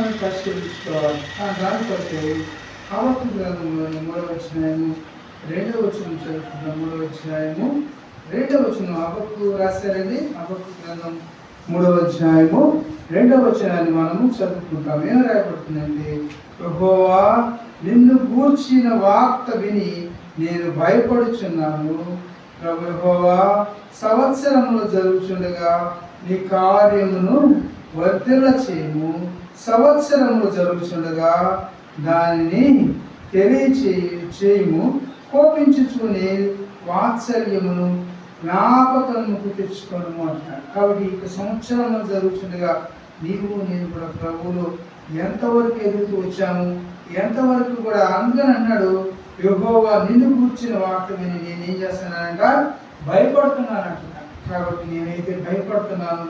మనం పరిశీలించుకోవాలి. దాన్ని బట్టి హబక్కు గ్రంథంలోని 3వ అధ్యాయము 2వ వచనం చదువుకుందాం. 3వ అధ్యాయము 2వ వచనం హబక్కు రాశారండి. హబక్కు గ్రంథం 3వ అధ్యాయము 2వ వచనాన్ని మనము చదువుకుంటాం. ఏం రాయబడుతుందంటే, యెహోవా నిన్ను గూర్చిన వార్త విని నేను భయపడుచున్నాను. ప్రభు యెహోవా సంవత్సరములు జరుగుచుండగా నీ కార్యమును వర్ధిల్ల చేయము. సంవత్సరములు జరుగుచుండగా దానిని తెలియచేయము. కోపించుచునే వాత్సల్యమును జ్ఞాపకముకు తెచ్చుకోను అంటున్నాడు. కాబట్టి ఇక సంవత్సరంలో జరుగుతుండగా నీవు నేను కూడా ప్రభువులు ఎంతవరకు ఎదుగుతూ వచ్చాము, ఎంతవరకు కూడా అందుకని అన్నాడు, యెహోవా నిన్ను కూర్చున్న వార్త విని నేను ఏం చేస్తున్నానంట, భయపడుతున్నాను అంటున్నాను. కాబట్టి నేనైతే భయపడుతున్నాను.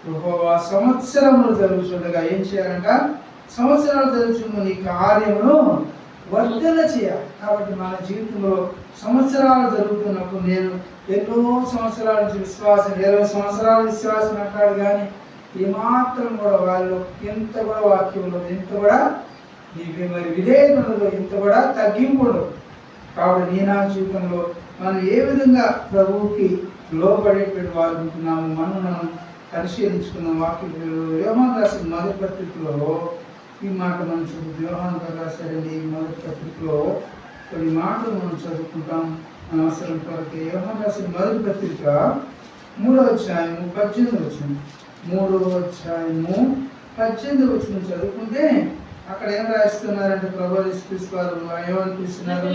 యెహోవా సంవత్సరములు జరుగుతుండగా ఏం చేయాలంట, సంవత్సరాలు జరుగుతున్న నీ కార్యమును వర్ధన చేయాలి. కాబట్టి మన జీవితంలో సంవత్సరాలు జరుగుతున్నప్పుడు నేను ఎన్నో సంవత్సరాల నుంచి విశ్వాసం, 20 సంవత్సరాల విశ్వాసం అంటాడు, కానీ ఏమాత్రం కూడా వాళ్ళు ఎంత కూడా వాక్యంలో ఇంత కూడా నీకు మరి విధేయతలో ఇంత కూడా తగ్గింపు ఉండదు. కాబట్టి నీ నా జీవితంలో మనం ఏ విధంగా ప్రభువుకి లోబడేటువంటి వారు ఉంటున్నాము, మనం పరిశీలించుకున్నాం. వాక్యంలో యోహాను రాసిన మొదటి పత్రికలో ఈ మాట మనం చదువుతాం. యోహాను గారు రాశారండి ఈ మొదటి పత్రికలో కొన్ని మాటలు మనం చదువుకుంటాం మన అవసరం కొరకు. యోహాను రాసిన మొదటి పత్రిక 3వ అధ్యాయము 18వ వచనం, 3వ అధ్యాయము 18వ వచనం చదువుకుంటే అక్కడ ఏం రాస్తున్నారంటే, ప్రభువు యేసుక్రీస్తు వారు ఏమనిపిస్తున్నారు,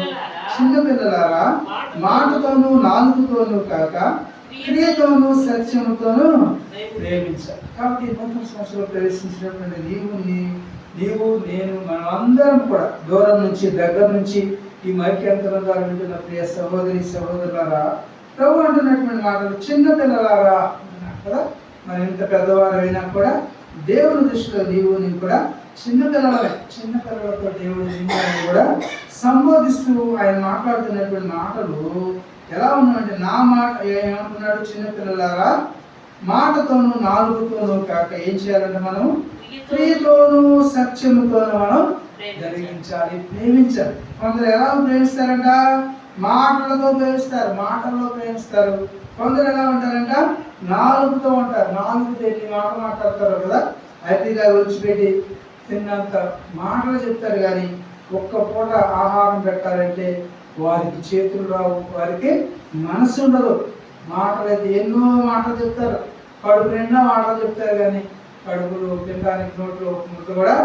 చిన్నపిల్లలారా మాటతోనూ నాలుగుతోనూ కాక క్రియతోనూ సత్యముతోనూ ప్రేమించాలి. కాబట్టి నూతన సంవత్సరంలో ప్రవేశించినటువంటి నీవు నేను మనం అందరం కూడా దూరం నుంచి దగ్గర నుంచి ఈ మైక్యంతరం ద్వారా వింటున్న ప్రియ సహోదరి సహోదరులారా, ప్రభు అంటున్నటువంటి మాటలు చిన్నపిల్లలారా అంటున్నారు కదా. మరి ఎంత పెద్దవారైనా కూడా దేవుని దృష్టిలో నీవు నేను కూడా చిన్నపిల్లలతో దేవుడు నిన్ను కూడా సంబోధిస్తూ ఆయన మాట్లాడుతున్నటువంటి మాటలు ఎలా ఉన్నాయంటే, నా మాట ఏమంటున్నాడు, చిన్నపిల్లలారా మాటతోనూ నాలుగుతోనూ కాక ఏం చేయాలంటే మనం క్రియతోనూ సత్యముతోనూ మనం జరిగించాలి, ప్రేమించాలి. కొందరు ఎలా ప్రేమిస్తారంట, మాటలతో ప్రేమిస్తారు, మాటల్లో ప్రేమిస్తారు. కొందరు ఎలా ఉంటారంట, నాలుగుతో ఉంటారు. నాలుగుతో ఎన్ని మాట మాట్లాడతారు కదా, అతిగా విడిచిపెట్టి తిన్నంత మాటలు చెప్తారు, కానీ ఒక్క పూట ఆహారం పెట్టాలంటే వారికి చేతులు రావు, వారికి మనసు ఉండదు. మాటలు అయితే ఎన్నో మాటలు చెప్తారు, కడుపు నిండా మాటలు చెప్తారు, కానీ కడుపులో తినడానికి నోట్లో ముద్ద కూడా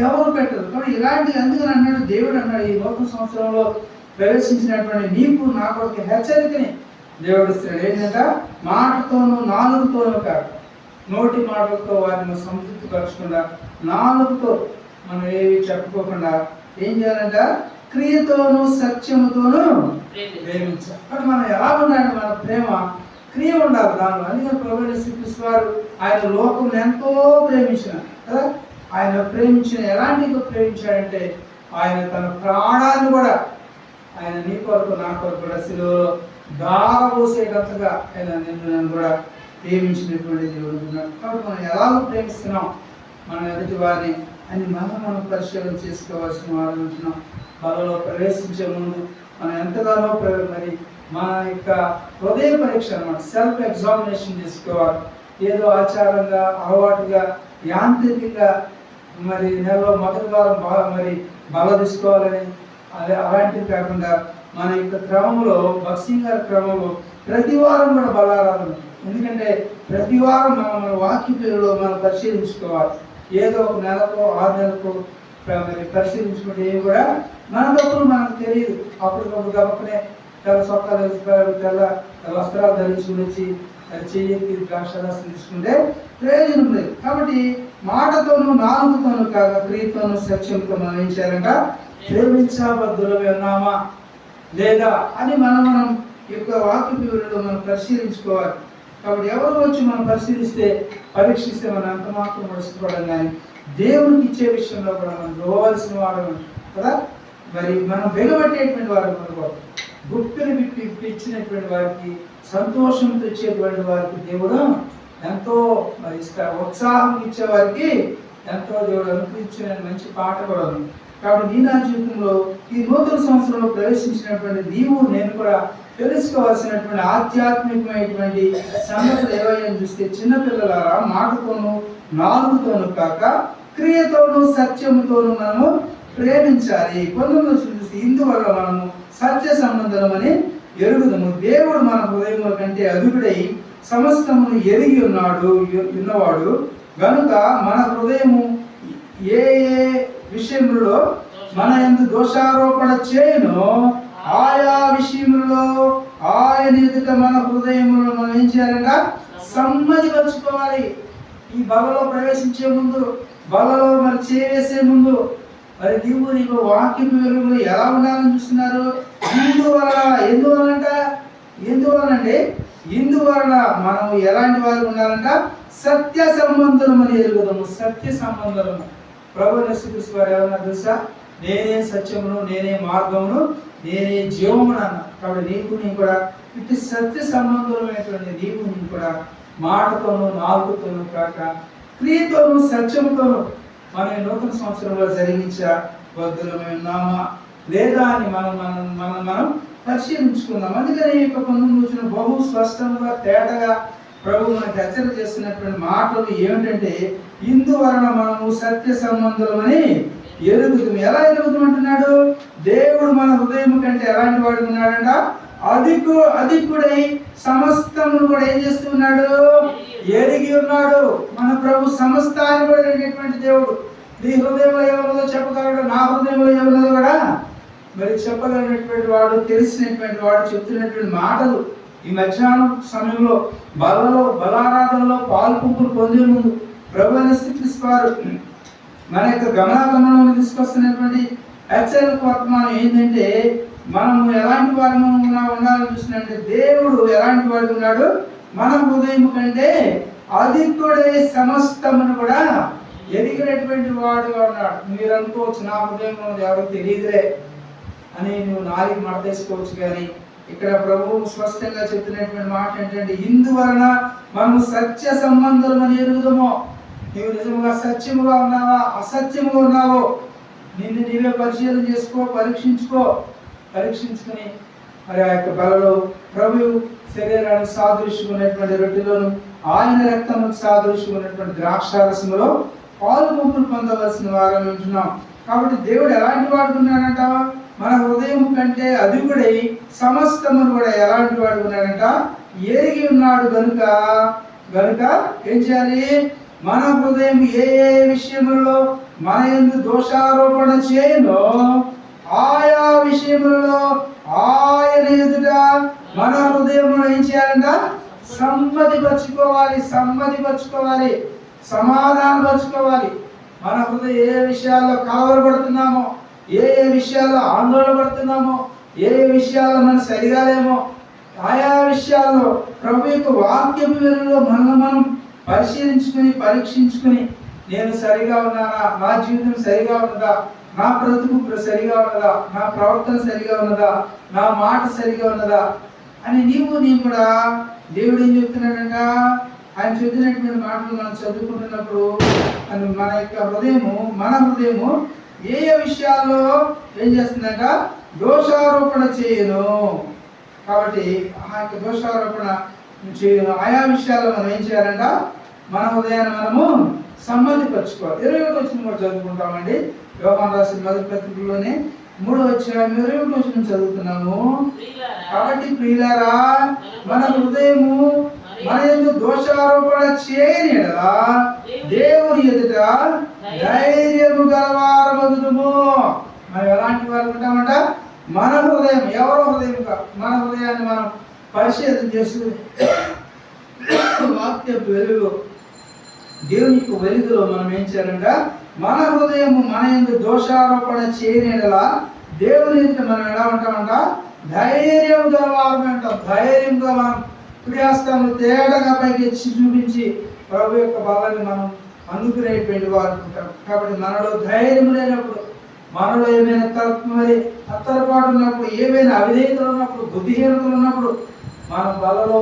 ఎవరు పెట్టరు. కాబట్టి ఇలాంటి అందుకని అన్నాడు దేవుడు, అన్నాడు ఈ నూతన సంవత్సరంలో ప్రవేశించినటువంటి నీకు నా కొరకు హెచ్చరికని దేవుడు ఇస్తాడు. ఏంటంటే మాటతోనూ నాలుగుతోనూ కాక, నోటి మాటలతో వారిని సంతృప్తి పరచకుండా, నాలుగుతో మనం ఏవి చెప్పుకోకుండా ఏం చేయాలంట, క్రియతోనూ సత్యముతోనూ ప్రేమించాలి. కాబట్టి మనం ఎలా ఉండాలి, మన ప్రేమ క్రియ ఉండాలి దానిలో. అందుకని ప్రభువు యేసుక్రీస్తు వారు ఆయన లోకం ఎంతో ప్రేమించినారు కదా. ఆయన ఎలాంటిగా ప్రేమించాడంటే, ఆయన తన ప్రాణాన్ని కూడా ఆయన నీ కొరకు నా కొరకు కూడా శిలువలో దారపోసేటంతగా ఆయన నిన్ను కూడా ప్రేమించినటువంటి దేవుడు ఉన్నాడు. కాబట్టి మనం ఎలా ప్రేమిస్తున్నాం మన ఎదుటి వారిని అని మనం పరిశీలన చేసుకోవాల్సిన వారు ఉంటున్నాం. వాళ్ళలో ప్రవేశించే ముందు మనం ఎంతగానో మరి మన యొక్క హృదయ పరీక్ష అన్నమాట, సెల్ఫ్ ఎగ్జామినేషన్ చేసుకోవాలి. ఏదో ఆచారంగా అలవాటుగా యాంత్రికంగా మరి నెలలో మొదటి వారం మరి బల తీసుకోవాలని అలాంటివి కాకుండా మన యొక్క క్రమంలో భక్సింగ్ గారి క్రమంలో ప్రతి వారం కూడా బలారాధన. ఎందుకంటే ప్రతి వారం మన వాక్య పేరులో మనం పరిశీలించుకోవాలి. ఏదో ఒక నెలకు 6 నెలలకు మరి పరిశీలించుకుంటే ఏమి కూడా మన తప్పులు మనకు తెలియదు. అప్పటికప్పుడు గబక్కనే తెల్ల సొక్కాలు వేసుకోవాలి, తెల్ల వస్త్రాలు ధరించుకుని వచ్చి చెయ్యి ద్రాక్షరసం తీసుకుంటే ప్రయోజనం లేదు. కాబట్టి మాటతోనూ నాలుగుతోనూ కాక క్రియతోనూ సత్యంతో మనం ఏం చేయాలంట, ప్రేమించబద్దులమై ఉన్నామా లేదా అని మనం యొక్క వాక్య వివరణలో మనం పరిశీలించుకోవాలి. కాబట్టి ఎవరు వచ్చి మనం పరీక్షిస్తే మనం అంత మాత్రం ఇష్టపడం, కానీ దేవునికి ఇచ్చే విషయంలో కూడా మనం ఇవ్వవలసిన వాడు కదా. మరి మనం వెలువట్టేటువంటి వారు అనుకోవాలి, గుప్తుని ఇచ్చినటువంటి వారికి సంతోషం తెచ్చేటువంటి వారికి దేవుడు ఎంతో మరి ఉత్సాహం ఇచ్చే వారికి ఎంతో దేవుడు అనుగ్రహించిన మంచి పాట కూడా ఉంది. కాబట్టి నీ నా జీవితంలో ఈ నూతన సంవత్సరంలో ప్రవేశించినటువంటి నీవు నేను కూడా తెలుసుకోవాల్సినటువంటి ఆధ్యాత్మికమైనటువంటి సంగతులు ఏవైనా చూస్తే, చిన్నపిల్లలారా మాటతోనూ నాలుగుతోనూ కాక క్రియతోనూ సత్యముతోనూ మనము ప్రేమించాలి. 19 చూస్తే, ఇందువల్ల మనము సత్య సంబంధమని ఎరుగుదము. దేవుడు మన హృదయముల కంటే అధికుడై సమస్తమును ఎరిగి ఉన్నవాడు గనుక మన హృదయము ఏ ఏ విషయములలో మన యందు దోషారోపణ చేయను ఆయా విషయములలో ఆయన ఎదుట మన హృదయములను మనం ఏం చేయాలంట? సమ్మతిపరుచుకోవాలి. ఈ బలలో ప్రవేశించే ముందు, బలలో మరి చేసే ముందు మరి నీకు వాక్యపు వెలుగులో ఎలా ఉండాలని చూస్తున్నారు? ఇందువలన మనం ఎలాంటి వారు ఉండాలంట? సత్య సంబంధులము అని ఎరుగుదాము. సత్య సంబంధులము. ప్రభువు యేసుక్రీస్తు వారు ఏమన్నా తెలుసా? నేనే సత్యమును, నేనే మార్గమును, నేనే జీవమును అన్న. కాబట్టి నీకు కూడా ఇటు సత్య సంబంధులమైనటువంటి నీకు కూడా మాటతోనూ నాలుగుతోనూ కాక క్రియతోనూ సత్యముతోనూ మన నూతన సంవత్సరంలో జరిగించవద్దులమే ఉన్నామా లేదా అని మనం పరిశీలించుకుందాం. అందుకని ఈ యొక్క 19 బహు స్పష్టంగా తేటగా ప్రభు మనకు హెచ్చరిక చేస్తున్నటువంటి మాటలు ఏమిటంటే, ఇందువలన మనము సత్య సంబంధులమని ఎరుగుతాం. ఎలా ఎరుగుతామంటున్నాడు? దేవుడు మన హృదయం కంటే ఎలాంటి వాడు ఉన్నాడంట? అధికుడై సమస్తమును కూడా ఏం చేస్తున్నాడు? ఎరిగి ఉన్నాడు. మన ప్రభు సమస్తాన్ని కూడా ఎరిగినటువంటి దేవుడు. నీ హృదయంలో ఏమన్నదో చెప్పగలడు, నా హృదయంలో ఏమన్నదో కూడా మరి చెప్పగలిగినటువంటి వాడు, తెలిసినటువంటి వాడు. చెప్తున్నటువంటి మాటలు ఈ మధ్యాహ్నం సమయంలో బలారాధనలో పాలు పువ్వులు పొందే ముందు ప్రభు యేసుక్రీస్తు వారు మన యొక్క గమనాగమనంలో తీసుకొస్తున్నటువంటి హెచ్చరిక వర్తమానం ఏంటంటే, మనము ఎలాంటి వారు ఉండాలని చూసినట్టే దేవుడు ఎలాంటి వాడు ఉన్నాడు? మన హృదయం కంటే అధికుడై సమస్తమును కూడా ఎదిగినటువంటి వాడుగా ఉన్నాడు. మీరు అనుకోవచ్చు, నా హృదయంలో ఎవరు తెలియదులే అని నువ్వు నాలుగు మడతేసుకోవచ్చు. కానీ ఇక్కడ ప్రభువు స్పష్టంగా చెప్తున్నటువంటి మాట ఏంటంటే, ఇందువలన మనము సత్య సంబంధులమని ఎరుగుదాము. నీవు నిజముగా సత్యముగా ఉన్నావా, అసత్యముగా ఉన్నావో నిన్ను నీవే పరిశీలన చేసుకో, పరీక్షించుకుని మరి ఆ యొక్క బలలో ప్రభు శరీరానికి సాదృశ్యమైనటువంటి రొట్టెలోను ఆయన రక్తముకు సాదృశ్యమైనటువంటి ద్రాక్షారసములో పాలు పంపులు పొందవలసిన వారం ఉంటున్నాం. కాబట్టి దేవుడు ఎలాంటి వాడుకున్నాడంట? మన హృదయం కంటే అధికుడై సమస్తమును కూడా ఎలాంటి వాడుకున్నాడంట? ఎరిగి ఉన్నాడు. గనుక ఏం చేయాలి? మన హృదయం ఏ ఏ విషయములలో మన యందు దోషారోపణ చేయను ఆయా విషయములలో ఆయన ఎదుట మన హృదయమును ఏం చేయాలంట? సమ్మతిపరుచుకోవాలి, సమాధానపరుచుకోవాలి. మన హృదయం ఏ విషయాల్లో కలవరపడుతున్నామో, ఏ విషయాల్లో ఆందోళన పడుతున్నామో, ఏ విషయాల్లో మనం సరిగాలేమో, ఆయా విషయాల్లో ప్రభు యొక్క వాక్యపు వెలుగులో మనం పరీక్షించుకుని నేను సరిగా ఉన్నానా, నా జీవితం సరిగా ఉన్నదా, నా బ్రతుకు సరిగా ఉన్నదా, నా ప్రవర్తన సరిగా ఉన్నదా, నా మాట సరిగా ఉన్నదా అని నీవు కూడా దేవుడు ఏం చెప్తున్నాడంట? ఆయన చెప్పినటువంటి మాటలు మనం చదువుకుంటున్నప్పుడు మన యొక్క మన హృదయము ఏ విషయాల్లో ఏం చేస్తుందంట? దోషారోపణ చేయను. కాబట్టి ఆ యొక్క దోషారోపణ చేయను ఆయా విషయాల్లో మనం ఏం చేయాలంట? మన హృదయాన్ని మనము సమ్మతిపరచుకోవాలి. 21వ వచనం కూడా చదువుకుంటామండి. యోహాను రాసిన మొదటి పత్రికలోనే 3వ అధ్యాయం 21వ వచనం చదువుతున్నాము. కాబట్టి ప్రియులారా, మన హృదయము మన యందు దోషారోపణ చేయని యెడల దేవుని ఎదుట ధైర్యము గలవారమగుదుము. మనం ఎలాంటి వారు ఉంటామంట? మన హృదయం ఎవరో హృదయం మన హృదయాన్ని మనం పరిశీలన చేసుకుని వాక్య వెలుగు దేవుని యొక్క వెలుగులో మనం ఏం చేయాలంట? మన హృదయము మన యందు దోషారోపణ చేయని యెడల దేవుని ఎదుట మనం ఎలా ఉంటామంట? ధైర్యం గలవారమే అంటాం. ధైర్యంగా మనం ప్రియాస్తాము తేటగా పైకి ఎచ్చి చూపించి ప్రభు యొక్క బలాన్ని మనం అనుకునేటువంటి వారు ఉంటాం. కాబట్టి మనలో ధైర్యం లేనప్పుడు, మనలో ఏమైనా అత్తరపాటు ఉన్నప్పుడు, ఏమైనా అవిధేయతలు ఉన్నప్పుడు, బుద్ధిహీనతలు ఉన్నప్పుడు మన బలలో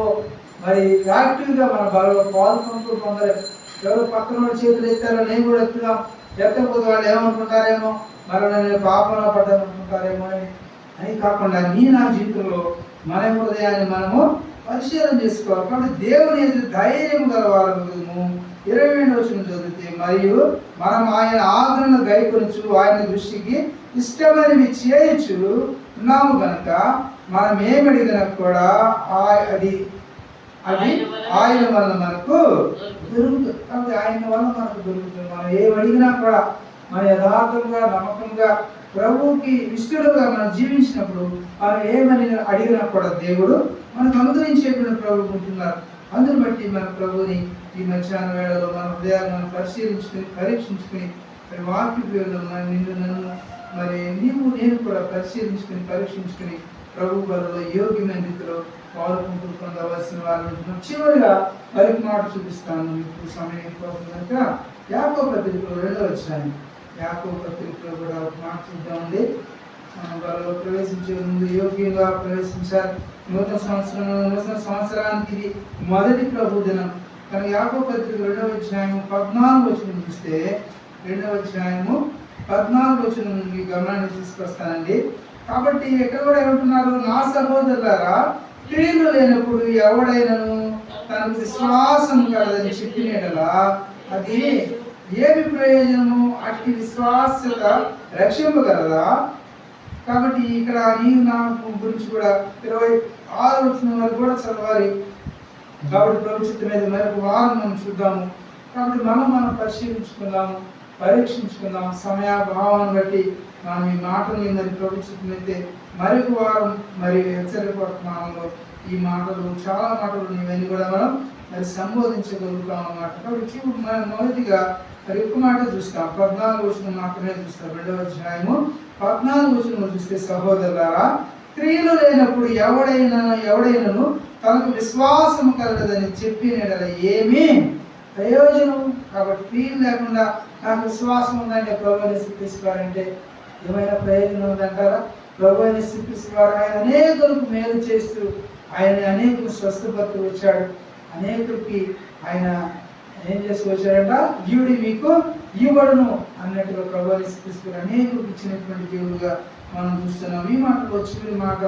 మరి యాక్టివ్గా మన బలలో పాల్పంపులు పొందలేము. ఎవరు పక్కన చేతులు ఎత్తారో నేను కూడా ఎత్తుదాం, ఎత్తకపోతే వాళ్ళు ఏమనుకుంటారేమో, మరి నేను పాపంలో పడ్డాను అనుకుంటారేమో అని కాకుండా నా జీవితంలో మన హృదయాన్ని మనము పరిశీలన చేసుకోవాలి. కాబట్టి దేవుని ఎదురు ధైర్యం గలవారము 22వ వచనం చదివితే, మరియు మనం ఆయన ఆజ్ఞలను గైకొనుచు ఆయన దృష్టికి ఇష్టమైనవి చేయొచ్చు ఉన్నాము కనుక మనం ఏమి అడిగినా కూడా అది ఆయన వల్ల మనకు దొరుకుతుంది. కాబట్టి ఆయన వల్ల మనకు దొరుకుతుంది. మనం ఏమి అడిగినా కూడా మన యథార్థంగా నమ్మకంగా ప్రభువుకి ఇష్టలుగా మనం జీవించినప్పుడు మనం ఏమని అడిగినా కూడా దేవుడు మనకు అనుగ్రహించేటువంటి ప్రభు ఉంటున్నారు. అందుని బట్టి మన ప్రభుని ఈ మధ్యాహ్న వేళలో మన హృదయాన్ని మనం పరిశీలించుకుని పరీక్షించుకుని మరి వాక్యంలో నిన్ను నన్ను మరి నేను కూడా పరిశీలించుకుని పరీక్షించుకుని ప్రభు బలలో యోగ్యమైన రీతిలో పాల్గొంటూ పొందవలసిన వాళ్ళు. చివరిగా మరొక మాట చూపిస్తాను, ఇప్పుడు సమయం అయిపోతుంది కనుక యాకోబు పత్రికలో 2వ అధ్యాయం, యాకోబు పత్రికలో కూడా ఒక మాట చూద్దామండి. బలలో ప్రవేశించే ముందు యోగ్యంగా ప్రవేశించాలి. నూతన సంవత్సరానికి ఇది మొదటి ప్రభు దినం కనుక యాకోబు పత్రిక 2వ అధ్యాయము 14వ వచనం చూస్తే, 2వ అధ్యాయము 14వ వచనం నుండి గమనాన్ని తీసుకొస్తానండి. కాబట్టి ఎక్కడ కూడా ఏమంటున్నారు, నా సహోదరులారా క్రియలు లేనప్పుడు ఎవడైనను తనకు విశ్వాసం కలదని చెప్పినలా అది ఏమి ప్రయోజనము, అట్టి విశ్వాసత రక్షింపగలదా? కాబట్టి ఇక్కడ నీవు నా గురించి కూడా 26వ వచనం వరకు కూడా చదవాలి. కాబట్టి ప్రభు చిత్తం మీద మరొక వారం మనం చూద్దాము. కాబట్టి మనం పరిశీలించుకుందాము, పరీక్షించుకుందాం. సమయాభావాన్ని బట్టి మనం ఈ మాటల్ని మరి ప్రభు చిత్తం అయితే మరొక వారం మరి హెచ్చరికవర్తమానంలో ఈ మాటలు చాలా మాటలు ఇవన్నీ కూడా మనం మరి సంబోధించగలుగుతాం అన్నమాట. కాబట్టి మనం మొదటిగా మరి ఎక్కువ మాట చూస్తాం, 14వ వచనం మాత్రమే చూస్తాం. 2వ అధ్యాయము 14వ వచనం చూస్తే, సహోదరులారా క్రియలు లేనప్పుడు ఎవడైనను తనకు విశ్వాసం కలగదని చెప్పిన ఏమీ ప్రయోజనం. కాబట్టి క్రియలు లేకుండా నాకు విశ్వాసం ఉందంటే ప్రభువుని స్తుతిస్తారంటే ఏమైనా ప్రయోజనం ఉందంటారా? ప్రభువుని స్తుతిస్తారు. ఆయన అనేకులకు మేలు చేస్తూ ఆయన అనేకులు స్వస్థపడుతూ వచ్చాడు. అనేకులకి ఆయన ఏం చేస్తూ వచ్చాడంట, జీవుడి మీకు ఇవ్వడును అన్నట్టుగా ప్రభువుని స్తుతిస్తారు. అనేకులకు ఇచ్చినటువంటి దేవుడుగా మనం చూస్తున్నాం. ఈ మాటలో చివరి మాట,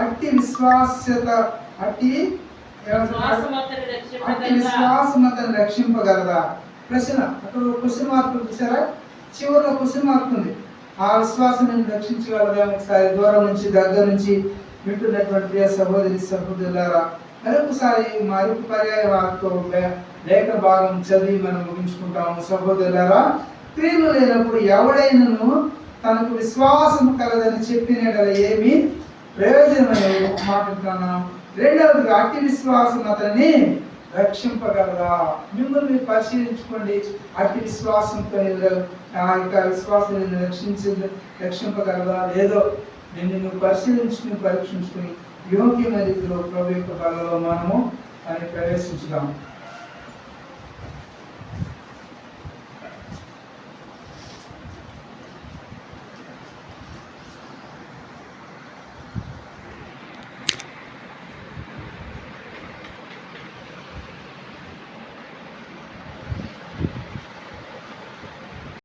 అట్టి విశ్వాసత అట్టి విశ్వాసం అతను రక్షింపగలదా? ప్రశ్న. అక్కడ క్వశ్చన్ మార్క్ చూసారా, చివరిలో క్వశ్చన్ మార్క్ ఉంది. ఆ విశ్వాసం నేను రక్షించగలదా? ఒకసారి దూరం నుంచి దగ్గర నుంచి వింటున్నటువంటి ప్రియ సహోదరి సహోదరులారా, మరొకసారి మరొక పర్యాయ వారితో లేఖ భాగం చదివి మనం ముగించుకుంటాము. సహోదరులారా క్రియలు లేనప్పుడు ఎవడైనను తనకు విశ్వాసం కలదని చెప్పిన ఏమి ప్రయోజనమని మాట్లాడుతున్నాం. రెండవదిగా అట్టి విశ్వాసం అతన్ని రక్షింపగలరా? మిమ్మల్ని మీరు పరిశీలించుకోండి. అట్టి విశ్వాసంతో ఆ యొక్క విశ్వాసం నిన్ను రక్షింపగలరా లేదో నిన్ను పరిశీలించుకుని పరీక్షించుకుని యోగ్యమైన రీతిలో ప్రభు యొక్క బలలో మనము అని ప్రవేశించుదాం.